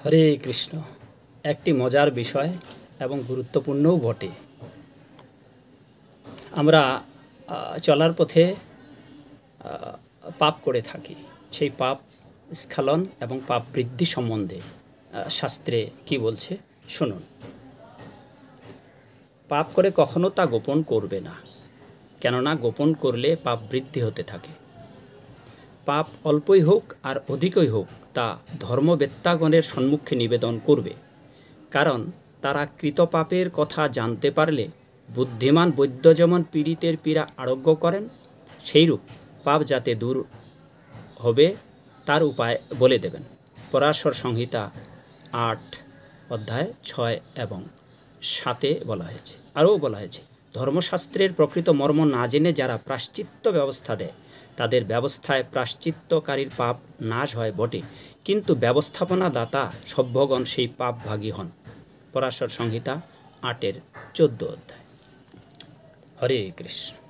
হরে কৃষ্ণ। একটি মজার বিষয় এবং গুরুত্বপূর্ণও বটে। আমরা চলার পথে পাপ করে থাকি। সেই পাপ স্খলন এবং পাপ বৃদ্ধি সম্বন্ধে শাস্ত্রে কি বলছে শুনুন। পাপ করে কখনো তা গোপন করবে না, কেননা গোপন করলে পাপ বৃদ্ধি হতে থাকে। পাপ অল্পই হোক আর অধিকই হোক তা ধর্মবেত্তাগণের সম্মুখে নিবেদন করবে, কারণ তারা কৃত পাপের কথা জানতে পারলে বুদ্ধিমান বৈদ্য যেমন পীড়িতের পীড়া আরোগ্য করেন, সেইরূপ পাপ যাতে দূর হবে তার উপায় বলে দেবেন। পরাশর সংহিতা ৮ অধ্যায় ৬ এবং ৭ বলা হয়েছে। আরও বলা হয়েছে, ধর্মশাস্ত্রের প্রকৃত মর্ম না জেনে যারা প্রায়শ্চিত্ত ব্যবস্থা দেয় তাদের ব্যবস্থায় প্রায়শ্চিত্তকারীর পাপ নাশ হয় বটে, কিন্তু ব্যবস্থাপনা দাতা সভ্যগণ সেই পাপ ভাগী হন। পরাশর সংহিতা ৮-14 অধ্যায়। হরে কৃষ্ণ।